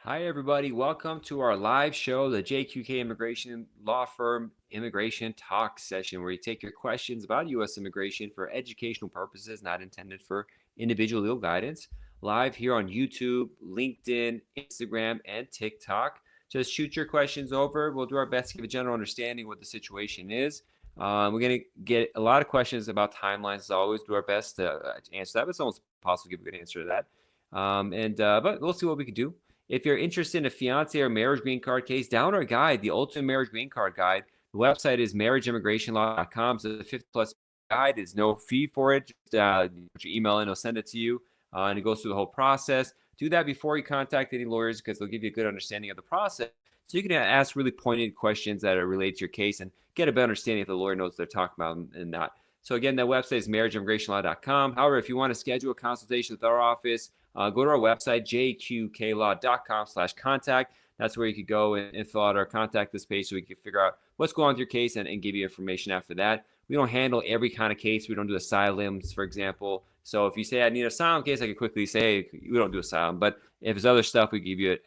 Hi, everybody. Welcome to our live show, the JQK Immigration Law Firm Immigration Talk session, where you take your questions about U.S. immigration for educational purposes, not intended for individual legal guidance. Live here on YouTube, LinkedIn, Instagram, and TikTok. Just shoot your questions over. We'll do our best to give a general understanding of what the situation is. We're going to get a lot of questions about timelines. As always, do our best to answer that, but it's almost impossible to give a good answer to that. But we'll see what we can do. If you're interested in a fiance or marriage green card case, download our guide, the Ultimate Marriage Green Card Guide. The website is marriageimmigrationlaw.com. It's a 50+ guide. There's no fee for it. Just put your email in, I'll send it to you, and it goes through the whole process. Do that before you contact any lawyers because they'll give you a good understanding of the process. So you can ask really pointed questions that are related to your case and get a better understanding if the lawyer knows what they're talking about and not. So again, that website is marriageimmigrationlaw.com. However, if you want to schedule a consultation with our office, go to our website, jqqlaw.com/contact. That's where you could go and fill out our contact us page so we can figure out what's going on with your case and give you information after that. We don't handle every kind of case. We don't do asylums, for example. So if you say I need an asylum case, I could quickly say, hey, we don't do asylum. But if there's other stuff, we give you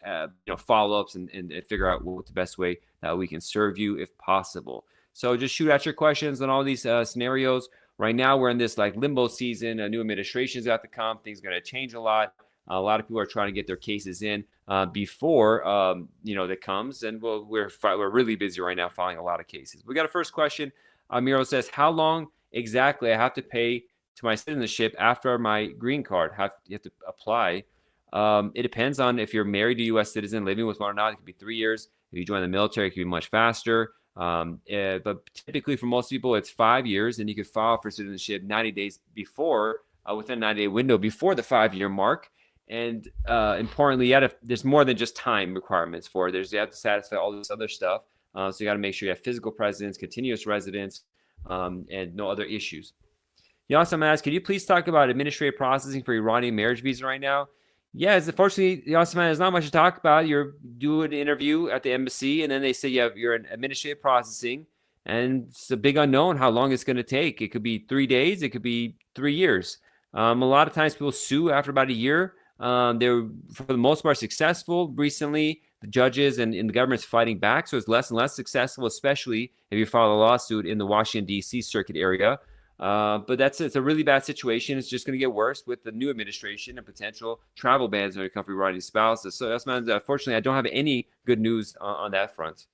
follow-ups and figure out what the best way that we can serve you if possible. So just shoot out your questions on all these scenarios. Right now, we're in this limbo season. A new administration's got to come. Things are going to change a lot. A lot of people are trying to get their cases in before that comes, and we're really busy right now filing a lot of cases. We got a first question. Miro says, "How long exactly I have to pay to my citizenship after my green card? You have to apply? It depends on if you're married to a U.S. citizen, living with one or not. It could be 3 years. If you join the military, it could be much faster. But typically for most people, it's 5 years, and you could file for citizenship 90 days before, within a 90-day window before the 5-year mark. And importantly, there's more than just time requirements for it. You have to satisfy all this other stuff. So you got to make sure you have physical presence, continuous residence, and no other issues. You also asked, could you please talk about administrative processing for Iranian marriage visa right now? Yes, unfortunately, there's not much to talk about. You're doing an interview at the embassy, and then they say you're in administrative processing, and it's a big unknown how long it's going to take. It could be 3 days. It could be 3 years. A lot of times people sue after about a year. They're, for the most part, successful. Recently, the judges and the government's fighting back, so it's less and less successful, especially if you file a lawsuit in the Washington, D.C. circuit area. But it's a really bad situation. It's just going to get worse with the new administration and potential travel bans when it comes to Iranian spouses. So unfortunately, I don't have any good news on that front.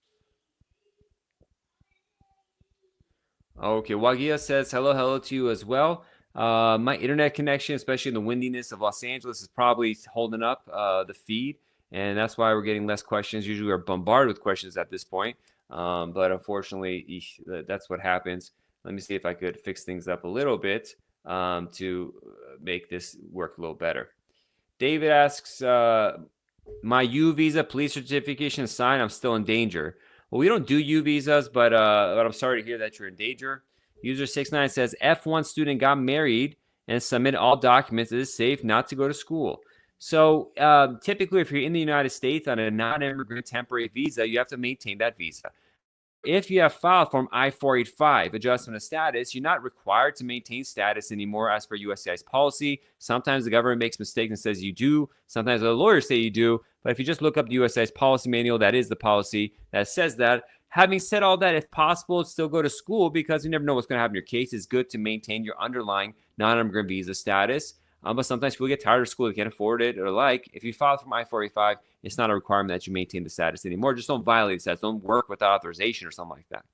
Okay, Wagia says hello to you as well. My internet connection, especially in the windiness of Los Angeles, is probably holding up the feed, and that's why we're getting less questions. Usually we're bombarded with questions at this point, but unfortunately, that's what happens. Let me see if I could fix things up a little bit to make this work a little better. David asks, my U visa police certification signed, I'm still in danger. Well, we don't do U visas, but I'm sorry to hear that you're in danger. User 69 says, F1 student got married and submitted all documents. It is safe not to go to school. So typically, if you're in the United States on a non-immigrant temporary visa, you have to maintain that visa. If you have filed Form I-485, adjustment of status, you're not required to maintain status anymore as per USCIS policy. Sometimes the government makes mistakes and says you do. Sometimes the lawyers say you do. But if you just look up the USCIS policy manual, that is the policy that says that. Having said all that, if possible, still go to school because you never know what's going to happen in your case. It's good to maintain your underlying non-immigrant visa status. But sometimes people get tired of school, they can't afford it, or if you file from I-485, it's not a requirement that you maintain the status anymore. Just don't violate the status. Don't work without authorization or something like that.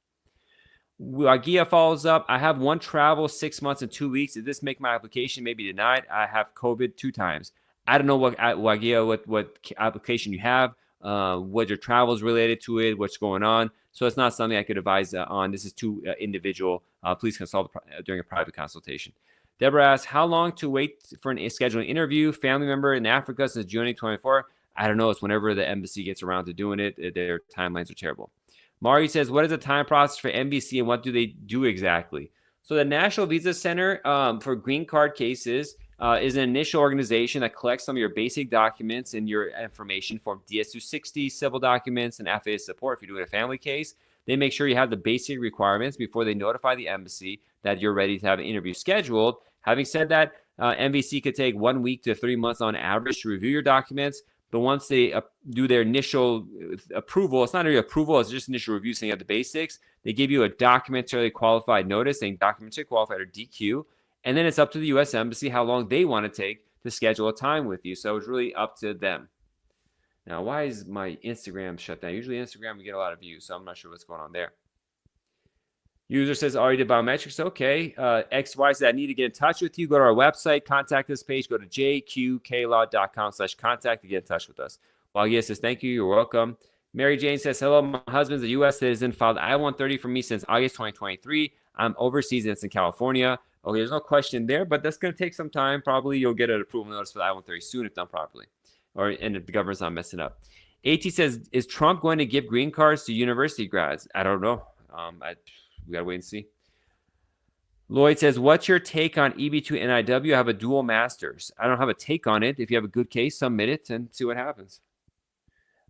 Wagia follows up. I have one travel 6 months and 2 weeks. Did this make my application maybe denied? I have COVID 2 times. I don't know Wagia, what application you have, what your travel is related to it, what's going on. So it's not something I could advise on. This is too individual. Please consult during a private consultation. Deborah asks, how long to wait for a scheduling interview? Family member in Africa since June 2024. I don't know. It's whenever the embassy gets around to doing it. Their timelines are terrible. Mari says, what is the time process for NBC and what do they do exactly? So the National Visa Center for green card cases is an initial organization that collects some of your basic documents and your information for DS-260, civil documents, and affidavit support if you're doing a family case. They make sure you have the basic requirements before they notify the embassy that you're ready to have an interview scheduled. Having said that, MVC could take 1 week to 3 months on average to review your documents, But once they do their initial approval, it's not really approval, it's just initial review saying you have the basics. They give you a documentarily qualified notice saying documentarily qualified or DQ. And then it's up to the U.S. Embassy how long they want to take to schedule a time with you. So it's really up to them. Now, why is my Instagram shut down? Usually Instagram, we get a lot of views, so I'm not sure what's going on there. User says, already did biometrics. Okay. XY says, I need to get in touch with you. Go to our website, contact us page. Go to jqqlaw.com/contact to get in touch with us. Wagia says, thank you. You're welcome. Mary Jane says, hello, my husband's a U.S. citizen, filed I-130 for me since August 2023. I'm overseas and it's in California. Okay, there's no question there, but that's going to take some time. Probably you'll get an approval notice for the I-130 soon if done properly, and if the government's not messing up. AT says, is Trump going to give green cards to university grads? I don't know. We got to wait and see. Lloyd says, what's your take on EB2 NIW? I have a dual master's. I don't have a take on it. If you have a good case, submit it and see what happens.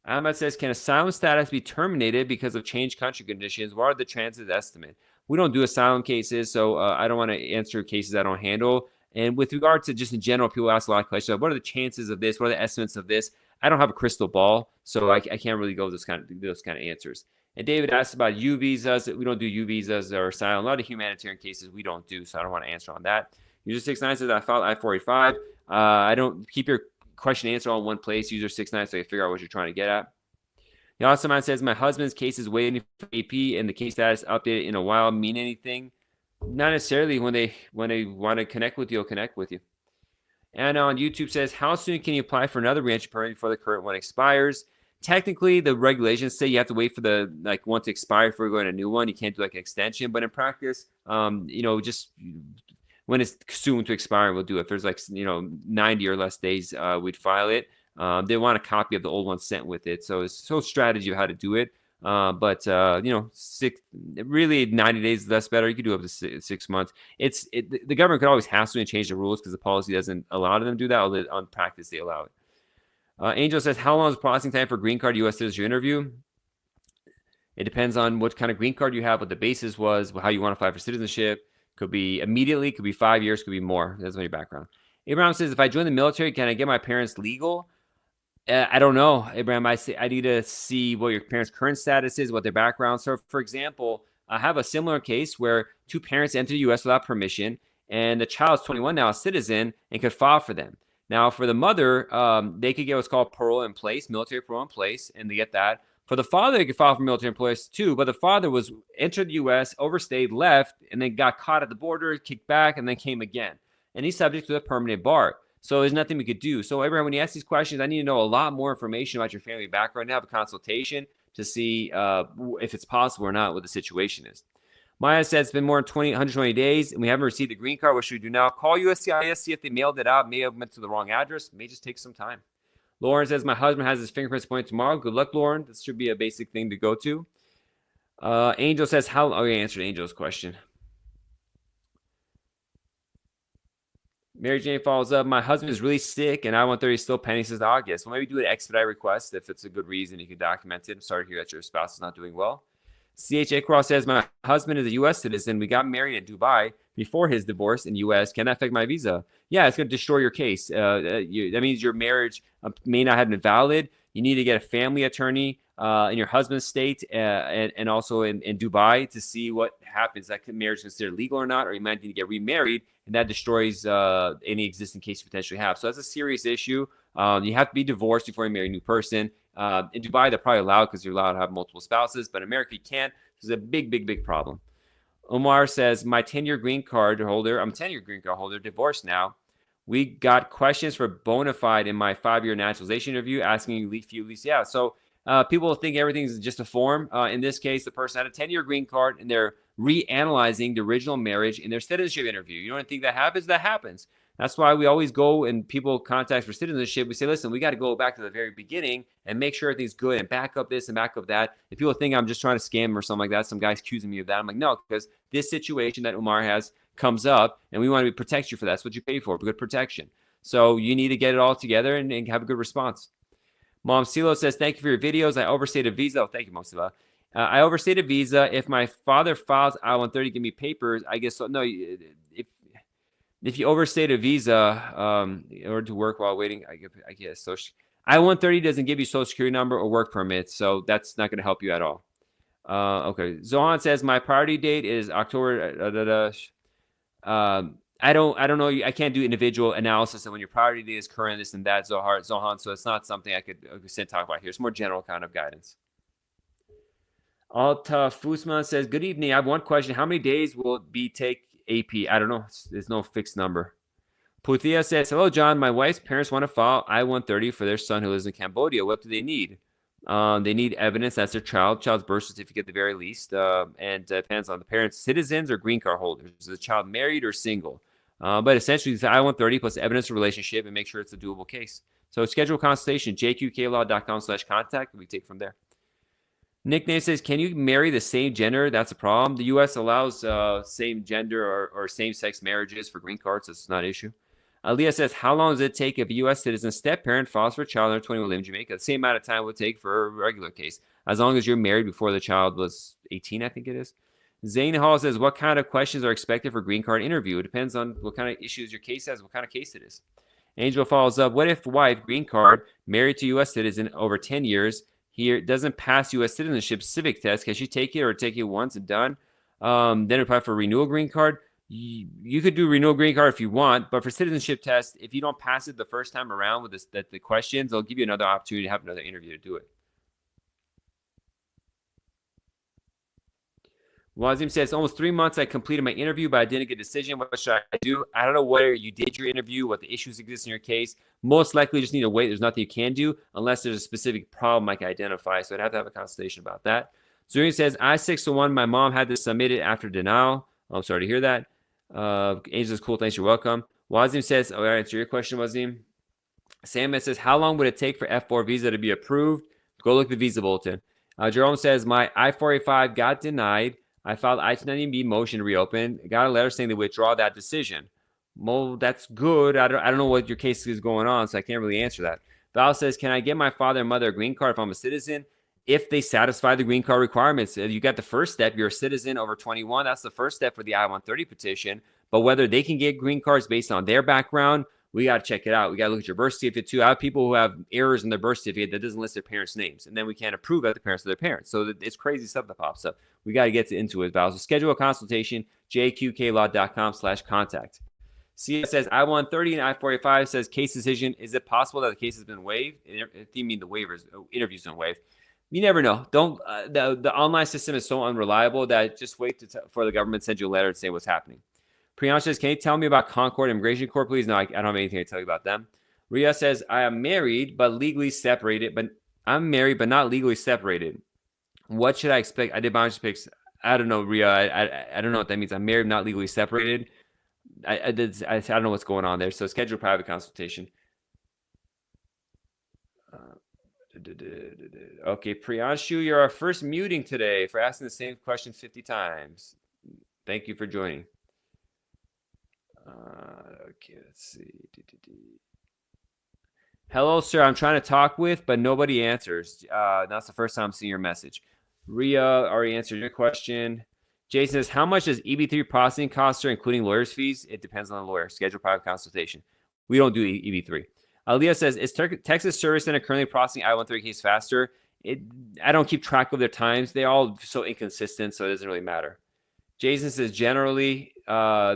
Ahmed says, can asylum status be terminated because of changed country conditions? What are the chances estimate? We don't do asylum cases, so I don't want to answer cases I don't handle. And with regard to just in general, people ask a lot of questions. What are the chances of this? What are the estimates of this? I don't have a crystal ball, so I can't really go those kind of answers. And David asked about U visas. We don't do U visas or asylum. A lot of humanitarian cases we don't do, so I don't want to answer on that. User 69 says, I filed I-485. I don't keep your question answer all in one place. User 69, so you figure out what you're trying to get at. The awesome man says, my husband's case is waiting for AP and the case status updated in a while. Mean anything? Not necessarily. When they want to connect with you, they'll connect with you. And on YouTube says, how soon can you apply for another reentry permit before the current one expires? Technically, the regulations say you have to wait for the one to expire before going to a new one. You can't do an extension, but in practice, just when it's soon to expire, we'll do it. If there's 90 or less days, we'd file it. They want a copy of the old one sent with it, so it's a strategy of how to do it. Really 90 days is less better. You could do up to 6 months. The government could always hassle and change the rules because the policy doesn't allow them to do that. Although on practice they allow it. Angel says, how long is the processing time for green card U.S. citizen interview? It depends on what kind of green card you have, what the basis was, how you want to apply for citizenship. Could be immediately, could be 5 years, could be more. That's on your background. Abraham says, if I join the military, can I get my parents legal? I don't know, Abraham. I need to see what your parents' current status is, what their background. So, for example, I have a similar case where two parents enter the U.S. without permission, and the child's 21 now, a citizen, and could file for them. Now, for the mother, they could get what's called parole in place, military parole in place, and they get that. For the father, they could file for military in place too, but the father was entered the U.S., overstayed, left, and then got caught at the border, kicked back, and then came again. And he's subject to a permanent bar. So there's nothing we could do. So, Abraham, when you ask these questions, I need to know a lot more information about your family background and have a consultation to see if it's possible or not, what the situation is. Maya says it's been more than 120 days, and we haven't received the green card. What should we do now? Call USCIS, see if they mailed it out. May have went to the wrong address. May just take some time. Lauren says, my husband has his fingerprints appointed tomorrow. Good luck, Lauren. This should be a basic thing to go to. Angel says, I answered Angel's question. Mary Jane follows up, my husband is really sick and I-130 is still pending since August. Well, maybe do an expedite request if it's a good reason. You can document it. I'm sorry to hear that your spouse is not doing well. CHA Cross says, my husband is a U.S. citizen. We got married in Dubai before his divorce in U.S. Can that affect my visa? Yeah, it's going to destroy your case. That means your marriage may not have been valid. You need to get a family attorney in your husband's state and also in Dubai to see what happens. That marriage is considered legal or not, or you might need to get remarried, and that destroys any existing case you potentially have. So that's a serious issue. You have to be divorced before you marry a new person. In Dubai, they're probably allowed because you're allowed to have multiple spouses, but in America, you can't. This is a big, big, big problem. Omar says, my 10-year green card holder, I'm a 10-year green card holder, divorced now. We got questions for bona fide in my 5-year naturalization interview asking you if you lease out. So people think everything's just a form. In this case, the person had a 10-year green card and they're reanalyzing the original marriage in their citizenship interview. You don't think that happens? That happens. That's why we always go and people contact for citizenship. We say, listen, we got to go back to the very beginning and make sure everything's good and back up this and back up that. If people think I'm just trying to scam or something like that, some guy's accusing me of that. I'm like, no, because this situation that Umar has comes up and we want to protect you for that. That's what you pay for good protection. So you need to get it all together and have a good response. Mom Silo says, thank you for your videos. I overstayed a visa. Oh, thank you, Mom Silo. I overstayed a visa. If my father files I-130, give me papers. I guess so. No, if you overstayed a visa in order to work while waiting, I guess so. I-130 doesn't give you social security number or work permits, so that's not going to help you at all. Okay. Zohan says my priority date is October. I don't know. I can't do individual analysis of when your priority date is current, this and that, Zohan. So it's not something I could talk about here. It's more general kind of guidance. Alta Fusman says, good evening. I have one question. How many days will it be take AP? I don't know. There's no fixed number. Puthia says, hello, John. My wife's parents want to file I-130 for their son who lives in Cambodia. What do they need? They need evidence that's their child's birth certificate at the very least, and depends on the parents, citizens or green card holders. Is the child married or single? But essentially, it's I-130 plus evidence of relationship and make sure it's a doable case. So schedule a consultation, jqqlaw.com/contact. We take from there. Nickname says, can you marry the same gender? That's a problem. The U.S. allows same gender or same-sex marriages for green cards. That's not an issue. Aaliyah says, how long does it take if a U.S. citizen step-parent files for a child under 21 living in Jamaica? The same amount of time it would take for a regular case, as long as you're married before the child was 18, I think it is. Zane Hall says, what kind of questions are expected for green card interview? It depends on what kind of issues your case has, what kind of case it is. Angel follows up, what if wife, green card, married to U.S. citizen over 10 years, here doesn't pass U.S. citizenship civic test? Can she take it or take it once and done? Then apply for renewal green card. You could do renewal green card if you want, but for citizenship test, if you don't pass it the first time around with the questions, they'll give you another opportunity to have another interview to do it. Wazim says, almost 3 months I completed my interview, but I didn't get a decision. What should I do? I don't know whether you did your interview, what the issues exist in your case. Most likely you just need to wait. There's nothing you can do unless there's a specific problem I can identify. So I'd have to have a consultation about that. Zuri says, I-601, my mom had to submit it after denial. I'm sorry to hear that. Angel is cool. Thanks. You're welcome. Wazim says, I'll answer your question, Wazim. Sam says, how long would it take for F4 visa to be approved? Go look at the visa bulletin. Jerome says, my I-485 got denied. I filed I-290B motion to reopen. Got a letter saying they withdraw that decision. Well, that's good. I don't know what your case is going on, so I can't really answer that. Val says, can I get my father and mother a green card if I'm a citizen? If they satisfy the green card requirements, you got the first step. You're a citizen over 21. That's the first step for the I-130 petition. But whether they can get green cards based on their background, we got to check it out. We got to look at your birth certificate too. I have people who have errors in their birth certificate that doesn't list their parents' names, and then we can't approve that the parents of their parents. So it's crazy stuff that pops up. We got to get into it, Val. So schedule a consultation, jqqlaw.com/contact. CS says I-130 and I-485 says case decision. Is it possible that the case has been waived? If you mean the waivers, interviews been waived. You never know. Don't the online system is so unreliable that just wait for the government to send you a letter and say what's happening. Priyansh says, can you tell me about Concord Immigration Court, please? No, I don't have anything to tell you about them. Ria says, I am married but legally separated, but I'm married but not legally separated. What should I expect? I did bunch of picks. I don't know, Ria. I don't know what that means. I'm married, not legally separated. I don't know what's going on there. So schedule a private consultation. Okay, Priyanshu, you're our first muting today for asking the same question 50 times. Thank you for joining. Okay, let's see. Hello, sir. I'm trying to talk with, but nobody answers. That's the first time I'm seeing your message. Ria already answered your question. Jason says, how much does EB3 processing cost, sir, including lawyer's fees? It depends on the lawyer. Schedule private consultation. We don't do EB3. Leah says, is Texas Service Center currently processing I-130 case faster? I don't keep track of their times. They're all so inconsistent, so it doesn't really matter. Jason says, generally,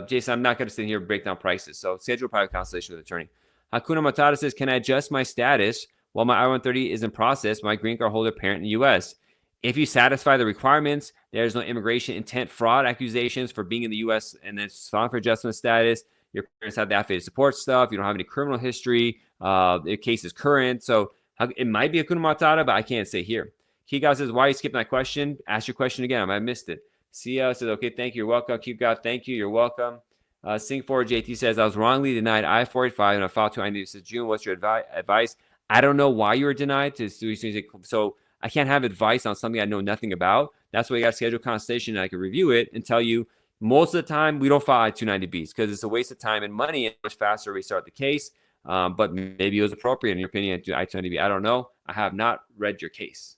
Jason, I'm not going to sit here and break down prices. So schedule a private consultation with an attorney. Hakuna Matata says, can I adjust my status while my I-130 is in process, my green card holder parent in the U.S.? If you satisfy the requirements, there's no immigration intent fraud accusations for being in the U.S. and then filing for adjustment status. Your parents have the affidavit support stuff. You don't have any criminal history. The case is current. So it might be a Hakuna Matata, but I can't say here. Kiga says, why you skipped my question? Ask your question again. I might have missed it. Sia says, okay, thank you. You're welcome. Kiga, thank you. You're welcome. Sing4 JT says, I was wrongly denied I-485 and I filed to IND. Says, June, what's your advice? I don't know why you were denied. So I can't have advice on something I know nothing about. That's why you got to schedule a consultation and I can review it and tell you most of the time we don't file I-290Bs because it's a waste of time and money and much faster we start the case. But maybe it was appropriate in your opinion to I-290B. I don't know. I have not read your case.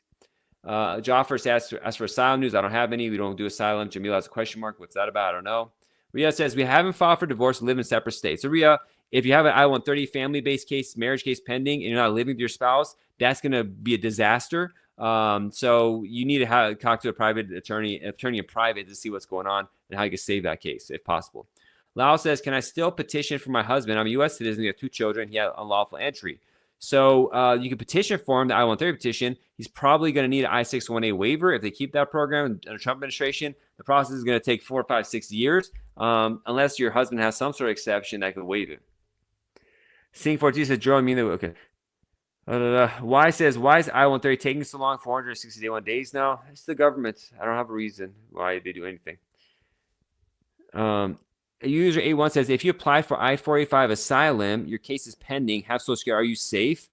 Joffer says, as for asylum news, I don't have any. We don't do asylum. Jamila has a question mark. What's that about? I don't know. Ria says, we haven't filed for divorce and live in separate states. So Ria, If you have an I-130 family-based case, marriage case pending, and you're not living with your spouse, that's going to be a disaster. So you need to talk to a private attorney in private to see what's going on and how you can save that case if possible. Lau says, can I still petition for my husband? I'm a U.S. citizen. We have 2 children. He had unlawful entry. So you can petition for him, the I-130 petition. He's probably going to need an I-618 waiver if they keep that program in the Trump administration. The process is going to take 4, 5, 6 years unless your husband has some sort of exception that could waive it. Sing 14 says, Joe, I mean, okay. Y says, why is I-130 taking so long, 461 days now? It's the government. I don't have a reason why they do anything. User A1 says, if you apply for I-485 asylum, your case is pending, have Social Security, are you safe?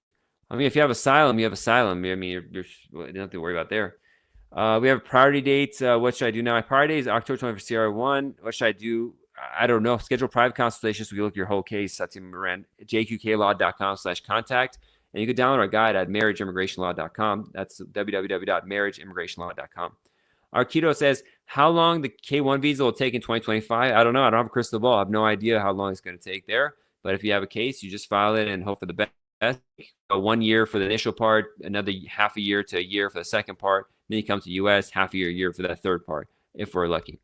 I mean, if you have asylum, you have asylum. I mean, you don't have to worry about there. We have priority dates. What should I do now? My priority date is October 20 for CR1. What should I do? I don't know. Schedule private consultations so we look at your whole case. That's jqqlaw.com/contact. And you can download our guide at marriageimmigrationlaw.com. That's www.marriageimmigrationlaw.com. Arquito says, how long the K1 visa will take in 2025? I don't know. I don't have a crystal ball. I have no idea how long it's going to take there. But if you have a case, you just file it and hope for the best. 1 year for the initial part, another half a year to a year for the second part. Then you come to U.S., half a year for that third part, if we're lucky.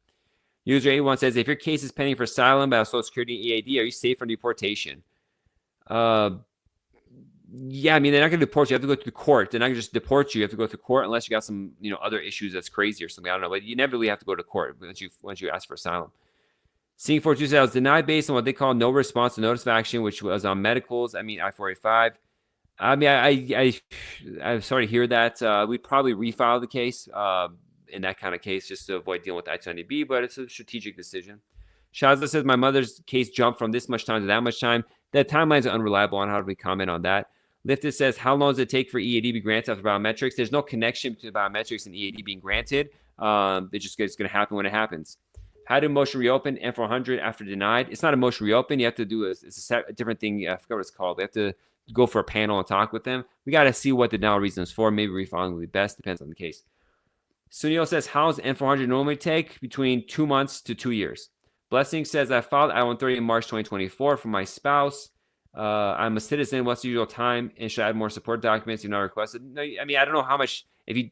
User A1 says, if your case is pending for asylum by Social Security and EAD, are you safe from deportation? Yeah, I mean, they're not going to deport you. You have to go to the court. They're not going to just deport you. You have to go to court unless you got some, other issues that's crazy or something. I don't know. But you inevitably have to go to court once you ask for asylum. Seeing 42 says, I was denied based on what they call no response to notice of action, which was on medicals. I mean, I-485. I mean, I'm sorry to hear that. We'd probably refile the case in that kind of case just to avoid dealing with I-290B, but it's a strategic decision. Shazza says, my mother's case jumped from this much time to that much time. The timelines are unreliable on how do we comment on that. Lifted says, how long does it take for EAD to be granted after biometrics? There's no connection between biometrics and EAD being granted. It's going to happen when it happens. How to motion reopen N400 after denied? It's not a motion reopen. You have to do a different thing. I forgot what it's called. We have to go for a panel and talk with them. We got to see what the denial reason is for. Maybe refiling would be best. Depends on the case. Sunil says, how does N400 normally take? Between 2 months to 2 years. Blessing says, I filed I-130 in March 2024 for my spouse. I'm a citizen. What's the usual time? And should I add more support documents you've not requested? No, I mean, I don't know how much. I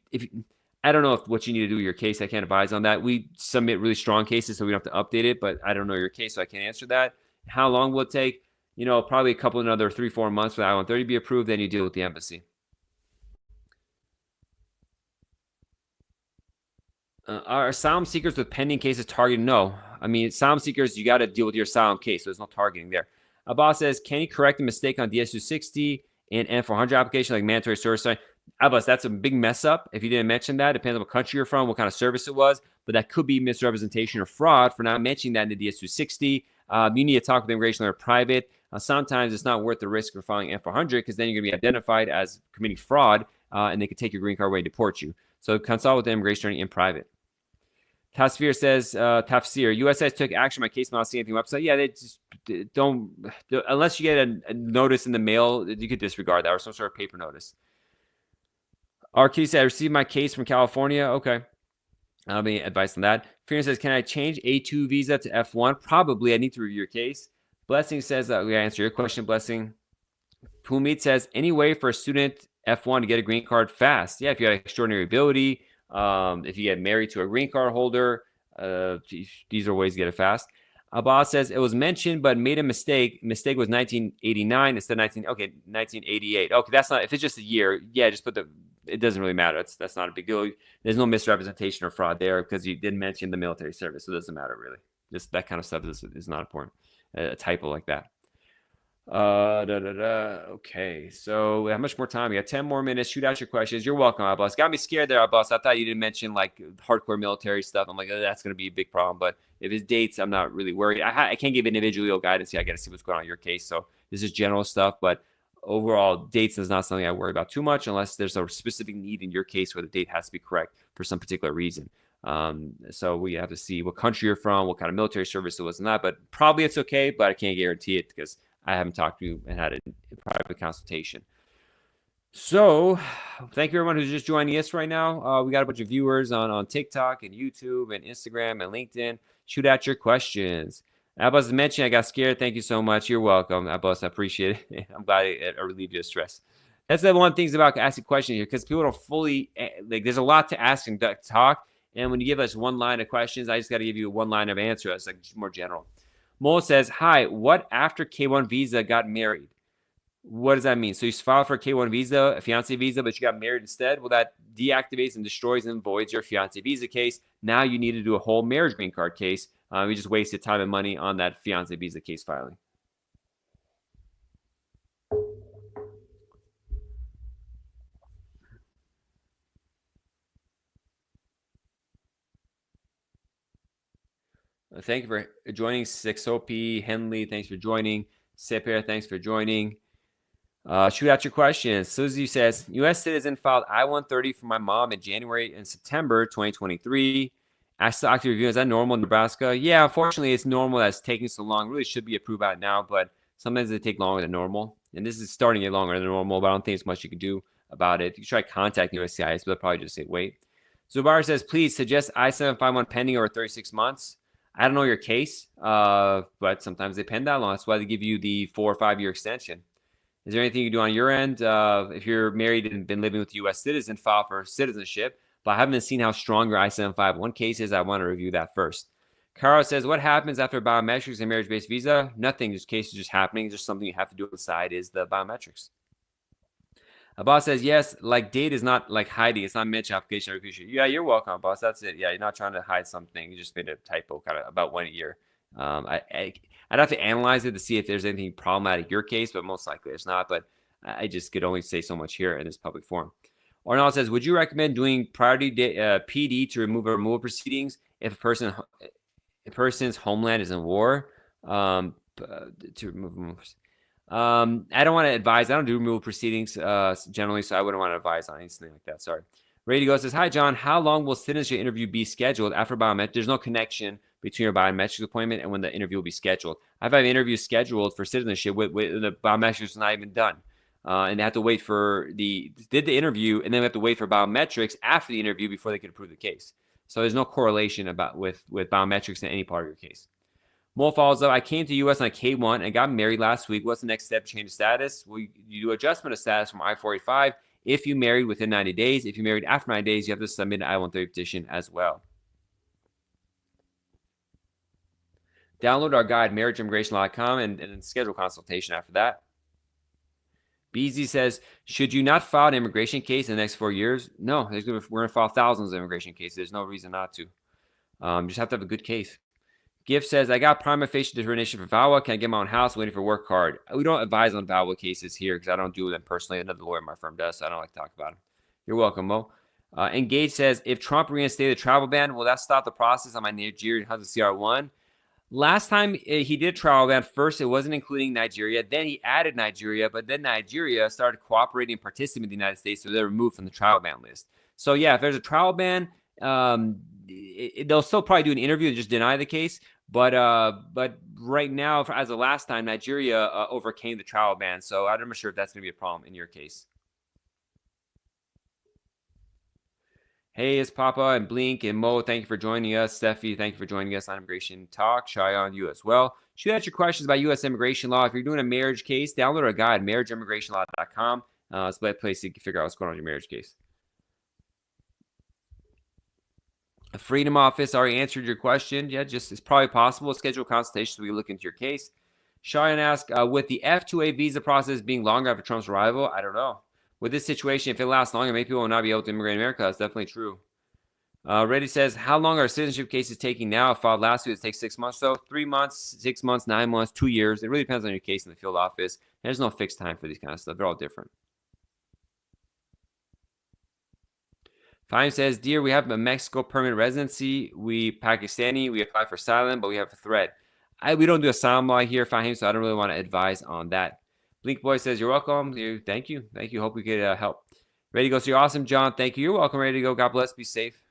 don't know what you need to do with your case. I can't advise on that. We submit really strong cases, so we don't have to update it. But I don't know your case, so I can't answer that. How long will it take? Probably another 3-4 months for the I-130 to be approved. Then you deal with the embassy. Are asylum seekers with pending cases targeted? No. I mean, asylum seekers, you got to deal with your asylum case, so there's no targeting there. Abbas says, can you correct a mistake on DS260 and N400 application like mandatory service sign? Abbas, that's a big mess up. If you didn't mention that, depends on what country you're from, what kind of service it was, but that could be misrepresentation or fraud for not mentioning that in the DS260. You need to talk with the immigration lawyer private. Sometimes it's not worth the risk of filing N400 because then you're going to be identified as committing fraud and they could take your green card away and deport you. So consult with the immigration attorney in private. Tafsir says, Tafsir, USS took action. My case not seeing anything website. Yeah, they just don't, unless you get a notice in the mail, you could disregard that or some sort of paper notice. RQ said, I received my case from California. Okay. I'll be advice on that. Fiona says, can I change A2 visa to F1? Probably. I need to review your case. Blessing says, we answer your question, Blessing. Pumit says, any way for a student F1 to get a green card fast? Yeah, if you have extraordinary ability, if you get married to a green card holder, these are ways to get it fast. Abbas says, it was mentioned, but made a mistake. Mistake was 1989 instead of 1988. Okay, that's not, if it's just a year, yeah, just put it doesn't really matter. That's not a big deal. There's no misrepresentation or fraud there because you didn't mention the military service, so it doesn't matter really. Just that kind of stuff is not important. A typo like that. Okay, so how much more time? We got 10 more minutes. Shoot out your questions. You're welcome, Abbas. Got me scared there, Abbas. I thought you didn't mention like hardcore military stuff. I'm like, oh, that's going to be a big problem. But if it's dates, I'm not really worried. I can't give individual guidance here. I got to see what's going on in your case. So this is general stuff, but overall, dates is not something I worry about too much unless there's a specific need in your case where the date has to be correct for some particular reason. So we have to see what country you're from, what kind of military service it was and that. But probably it's okay, but I can't guarantee it because I haven't talked to you and had a private consultation. So thank you everyone who's just joining us right now. We got a bunch of viewers on TikTok and YouTube and Instagram and LinkedIn. Shoot out your questions. Abbas is mentioning I got scared. Thank you so much. You're welcome, Abbas. I appreciate it. I'm glad it relieved your stress. That's the one things about asking questions here because people don't fully like. There's a lot to ask and talk, and when you give us one line of questions, I just got to give you one line of answer. That's like more general. Mo says, "Hi, what after K1 visa got married? What does that mean? So you filed for a K1 visa, a fiance visa, but you got married instead. Well, that deactivates and destroys and voids your fiance visa case. Now you need to do a whole marriage green card case. We just wasted time and money on that fiance visa case filing." Thank you for joining. 6OP Henley, thanks for joining. Seper, thanks for joining. Shoot out your questions. Susie says, U.S. citizen filed I-130 for my mom in January and September 2023. Asked the active review, is that normal in Nebraska? Yeah, unfortunately, it's normal that it's taking so long. Really should be approved out now, but sometimes they take longer than normal. And this is starting to get longer than normal, but I don't think there's much you can do about it. You try contacting USCIS, but they'll probably just say wait. Zubar says, please suggest I-751 pending over 36 months. I don't know your case, but sometimes they pen that long. That's why they give you the 4 or 5 year extension. Is there anything you do on your end? If you're married and been living with a U.S. citizen, file for citizenship. But I haven't seen how strong your I-751 case is. I want to review that first. Carl says, what happens after biometrics and marriage-based visa? Nothing. This case is just happening. Just something you have to do on the side is the biometrics. Abbas says, yes, like date is not like hiding. It's not mentioned application. Yeah, you're welcome, Abbas. That's it. Yeah, you're not trying to hide something. You just made a typo kind of about 1 year. I'd have to analyze it to see if there's anything problematic in your case, but most likely it's not. But I just could only say so much here in this public forum. Arnold says, would you recommend doing priority PD to remove removal proceedings if a person's homeland is in war? To remove removal. I don't want to advise. I don't do removal proceedings generally, so I wouldn't want to advise on anything like that. Sorry. Ready to go says, hi, John. How long will citizenship interview be scheduled after biometric? There's no connection between your biometric appointment and when the interview will be scheduled. I've had interviews scheduled for citizenship with the biometrics not even done. And they have to wait for did the interview, and then we have to wait for biometrics after the interview before they can approve the case. So there's no correlation with biometrics in any part of your case. Mo follows up, I came to U.S. on a K1 and got married last week. What's the next step to change the status? Well, you do adjustment of status from I-485 if you married within 90 days. If you married after 90 days, you have to submit an I-130 petition as well. Download our guide, marriageimmigration.com, and schedule consultation after that. BZ says, should you not file an immigration case in the next 4 years? No, we're going to file thousands of immigration cases. There's no reason not to. You just have to have a good case. Gift says, I got prima facie determination for VAWA. Can I get my own house waiting for work card? We don't advise on VAWA cases here because I don't do them personally. Another lawyer in my firm does, so I don't like to talk about them. You're welcome, Mo. Engage says, if Trump reinstated the travel ban, will that stop the process on my Nigerian husband CR1? Last time he did travel ban, first it wasn't including Nigeria. Then he added Nigeria, but then Nigeria started cooperating and participating with the United States, so they're removed from the travel ban list. So yeah, if there's a travel ban, they'll still probably do an interview and just deny the case. But right now, as the last time, Nigeria overcame the travel ban. So I'm not sure if that's going to be a problem in your case. Hey, it's Papa and Blink and Mo. Thank you for joining us. Steffi, thank you for joining us on Immigration Talk. Cheyenne, you as well. Shoot out your questions about U.S. immigration law. If you're doing a marriage case, download our guide, marriageimmigration.com. It's a place to figure out what's going on in your marriage case. The Freedom Office already answered your question. Yeah, it's probably possible. Schedule a consultation so we can look into your case. Cheyenne asked, with the F2A visa process being longer after Trump's arrival, I don't know. With this situation, if it lasts longer, maybe people will not be able to immigrate in America. That's definitely true. Reddy says, how long are citizenship cases taking now? If filed last week, it takes 6 months. So 3 months, 6 months, 9 months, 2 years. It really depends on your case in the field office. There's no fixed time for these kind of stuff. They're all different. Fahim says, dear, we have a Mexico permanent residency. We Pakistani. We apply for asylum, but we have a threat. We don't do asylum law here, Fahim, so I don't really want to advise on that. Blink Boy says, you're welcome. Thank you. Thank you. Hope we could help. Ready to go. So you're awesome, John. Thank you. You're welcome. Ready to go. God bless. Be safe.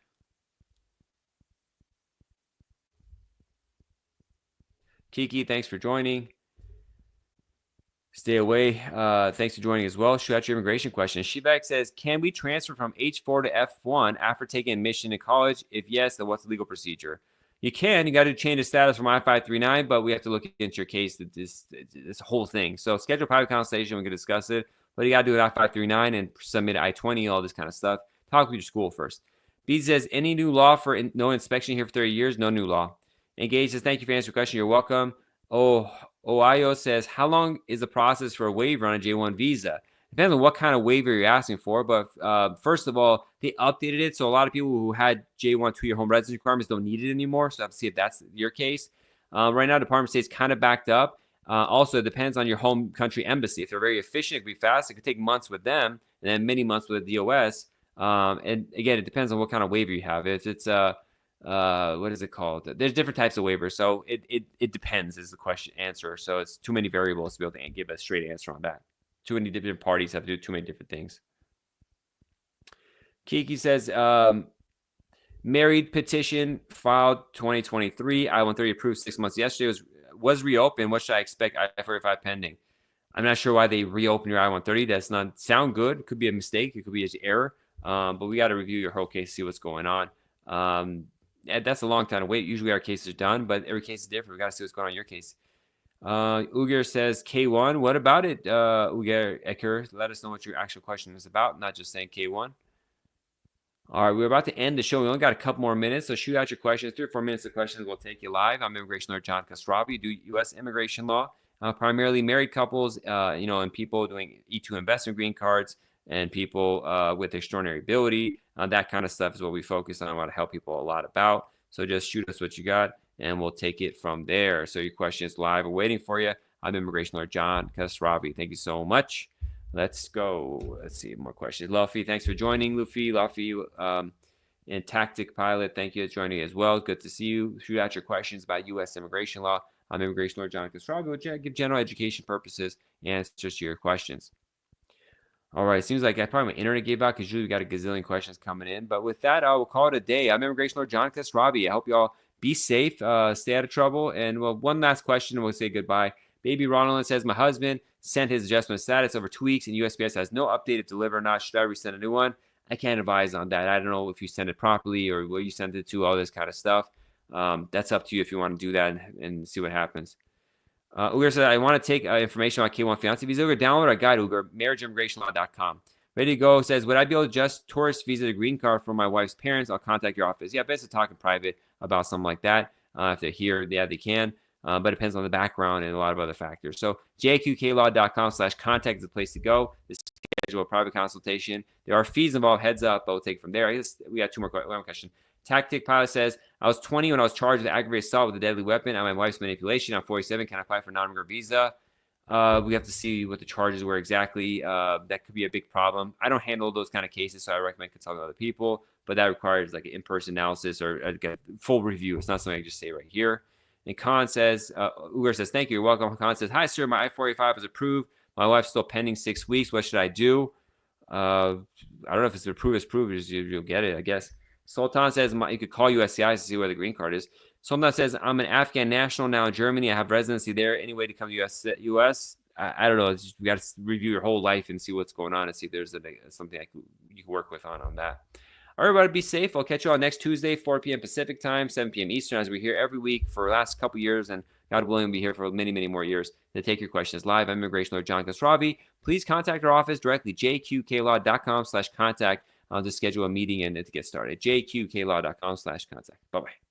Kiki, thanks for joining. Stay away. Thanks for joining as well. Shoot out your immigration question. Shebak says, can we transfer from H4 to F1 after taking admission in college? If yes, then what's the legal procedure? You can. You got to change the status from I-539, but we have to look into your case, this whole thing. So schedule a private consultation. We can discuss it. But you got to do it I-539 and submit I-20, all this kind of stuff. Talk with your school first. B says, any new law for no inspection here for 30 years? No new law. Engage says, thank you for answering the question. You're welcome. Ohio says, how long is the process for a waiver on a J1 visa? Depends on what kind of waiver you're asking for. But first of all, they updated it. So a lot of people who had J1 2-year home residence requirements don't need it anymore. So I have to see if that's your case. Right now, Department of State's kind of backed up. Also, it depends on your home country embassy. If they're very efficient, it could be fast. It could take months with them and then many months with the DOS. And again, it depends on what kind of waiver you have. If it's what is it called? There's different types of waivers. So it depends is the question answer. So it's too many variables to be able to give a straight answer on that. Too many different parties have to do too many different things. Kiki says, married petition filed 2023. I-130 approved 6 months yesterday. Was reopened. What should I expect? I-45 pending. I'm not sure why they reopened your I-130. That's not sound good. It could be a mistake. It could be an error. But we got to review your whole case, see what's going on. That's a long time to wait. Usually our cases are done, but every case is different. We got to see what's going on in your case. Uger says K1. What about it, Uger Eker? Let us know what your actual question is about, not just saying K1. All right, we're about to end the show. We only got a couple more minutes, so shoot out your questions. 3 or 4 minutes of questions will take you live. I'm immigration lawyer John Khosravi. Do U.S. immigration law, primarily married couples, and people doing E2 investment green cards, and people with extraordinary ability. That kind of stuff is what we focus on. I want to help people a lot about. So just shoot us what you got, and we'll take it from there. So your question is live and waiting for you. I'm immigration lawyer John Khosravi. Thank you so much. Let's go. Let's see more questions. Luffy, thanks for joining. Luffy, and Tactic Pilot, thank you for joining as well. Good to see you. Shoot out your questions about U.S. immigration law. I'm immigration lawyer John Khosravi. We'll give general education purposes answers to your questions. All right, seems like probably my internet gave out because usually we got a gazillion questions coming in. But with that, I will call it a day. I'm immigration lawyer John Khosravi. I hope you all be safe, stay out of trouble. And well, one last question, and we'll say goodbye. Baby Ronald says, my husband sent his adjustment status over 2 weeks, and USPS has no update to deliver or not. Should I resend a new one? I can't advise on that. I don't know if you send it properly or where you send it to, all this kind of stuff. That's up to you if you want to do that and see what happens. Uger said, I want to take information on K1 fiancé visa. Uger, download our guide, Uger, marriageimmigrationlaw.com. Ready to go says, would I be able to adjust tourist visa to green card for my wife's parents? I'll contact your office. Yeah, best to talk in private about something like that. If they're here, yeah, they can. But it depends on the background and a lot of other factors. So jqklaw.com/contact is the place to go. This schedule a private consultation. There are fees involved. Heads up, but we'll take it from there. I guess we got one question. Tactic Pilot says, I was 20 when I was charged with aggravated assault with a deadly weapon and my wife's manipulation. I'm 47. Can I apply for a non-immigrant visa? We have to see what the charges were exactly. That could be a big problem. I don't handle those kind of cases, so I recommend consulting other people. But that requires like an in-person analysis or a full review. It's not something I just say right here. And Khan says, Uger says, thank you. You're welcome. Khan says, hi, sir. My I-485 is approved. My wife's still pending 6 weeks. What should I do? I don't know if it's approved. You'll get it, I guess. Sultan says, you could call USCIS to see where the green card is. Sultan says, I'm an Afghan national now in Germany. I have residency there. Any way to come to US? I don't know. We got to review your whole life and see what's going on and see if there's something you can work with on that. All right, everybody, be safe. I'll catch you on next Tuesday, 4 p.m. Pacific time, 7 p.m. Eastern, as we're here every week for the last couple years, and God willing, we'll be here for many, many more years to take your questions live. I'm immigration lawyer John Khosravi. Please contact our office directly, jqklaw.com/contact to schedule a meeting and to get started. jqklaw.com/contact. Bye-bye.